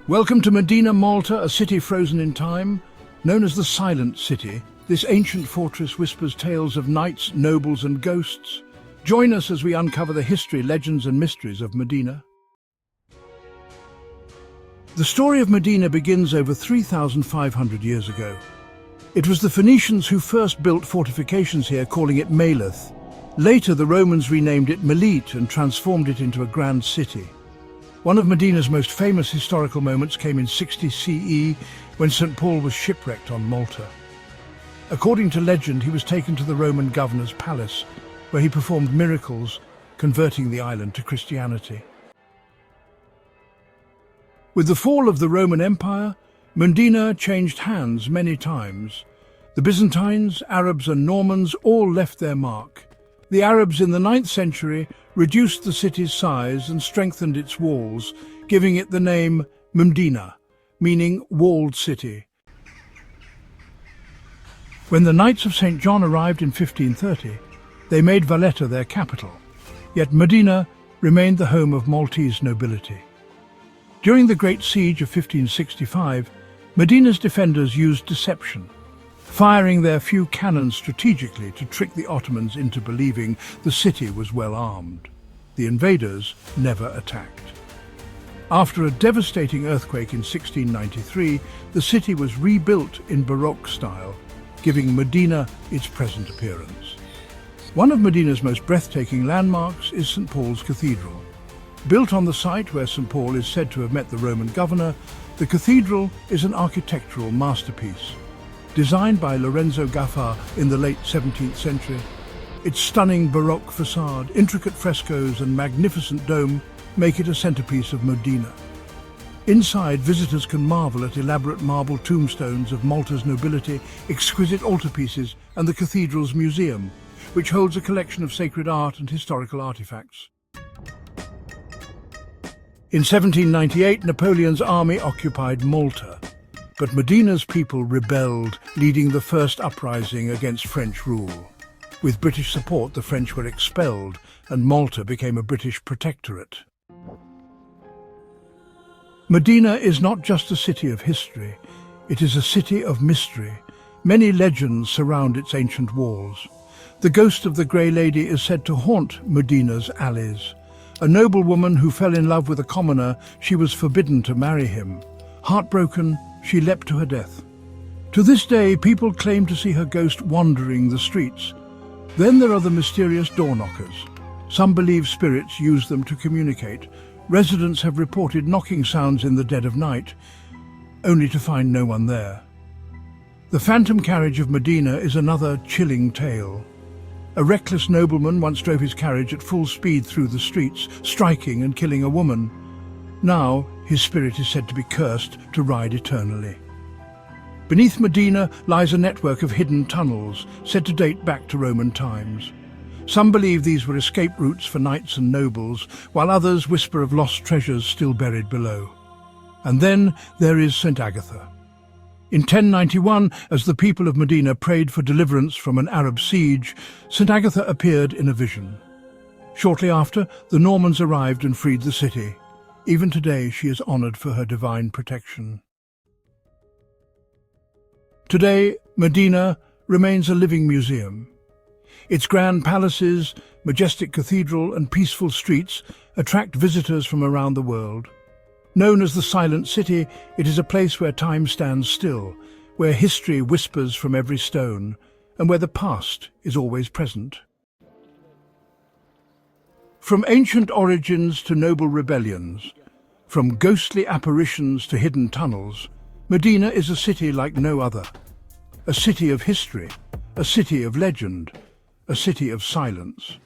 Welcome to Mdina, Malta, a city frozen in time. Known as the Silent City, this ancient fortress whispers tales of knights, nobles and ghosts. Join us as we uncover the history, legends and mysteries of Mdina. The story of Mdina begins over 3,500 years ago. It was the Phoenicians who first built fortifications here, calling it Malta. Later, the Romans renamed it Melite and transformed it into a grand city. One of Mdina's most famous historical moments came in 60 CE when St. Paul was shipwrecked on Malta. According to legend, he was taken to the Roman governor's palace, where he performed miracles, converting the island to Christianity. With the fall of the Roman Empire, Mdina changed hands many times. The Byzantines, Arabs and Normans all left their mark. The Arabs in the 9th century reduced the city's size and strengthened its walls, giving it the name Mdina, meaning walled city. When the Knights of St. John arrived in 1530, they made Valletta their capital, yet Mdina remained the home of Maltese nobility. During the Great Siege of 1565, Mdina's defenders used deception, firing their few cannons strategically to trick the Ottomans into believing the city was well armed. The invaders never attacked. After a devastating earthquake in 1693, the city was rebuilt in Baroque style, giving Mdina its present appearance. One of Mdina's most breathtaking landmarks is St. Paul's Cathedral. Built on the site where St. Paul is said to have met the Roman governor, the cathedral is an architectural masterpiece. Designed by Lorenzo Gaffa in the late 17th century, its stunning Baroque facade, intricate frescoes and magnificent dome make it a centerpiece of Mdina. Inside, visitors can marvel at elaborate marble tombstones of Malta's nobility, exquisite altarpieces and the cathedral's museum, which holds a collection of sacred art and historical artifacts. In 1798, Napoleon's army occupied Malta, but Mdina's people rebelled, leading the first uprising against French rule. With British support, the French were expelled, and Malta became a British protectorate. Mdina is not just a city of history, it is a city of mystery. Many legends surround its ancient walls. The ghost of the Grey Lady is said to haunt Mdina's alleys. A noblewoman who fell in love with a commoner, she was forbidden to marry him. Heartbroken, she leapt to her death. To this day, people claim to see her ghost wandering the streets. Then there are the mysterious door knockers. Some believe spirits use them to communicate. Residents have reported knocking sounds in the dead of night, only to find no one there. The Phantom Carriage of Mdina is another chilling tale. A reckless nobleman once drove his carriage at full speed through the streets, striking and killing a woman. Now, his spirit is said to be cursed to ride eternally. Beneath Mdina lies a network of hidden tunnels, said to date back to Roman times. Some believe these were escape routes for knights and nobles, while others whisper of lost treasures still buried below. And then there is St. Agatha. In 1091, as the people of Mdina prayed for deliverance from an Arab siege, St. Agatha appeared in a vision. Shortly after, the Normans arrived and freed the city. Even today, she is honored for her divine protection. Today, Mdina remains a living museum. Its grand palaces, majestic cathedral and peaceful streets attract visitors from around the world. Known as the Silent City, it is a place where time stands still, where history whispers from every stone, and where the past is always present. From ancient origins to noble rebellions, from ghostly apparitions to hidden tunnels, Mdina is a city like no other. A city of history, a city of legend, a city of silence.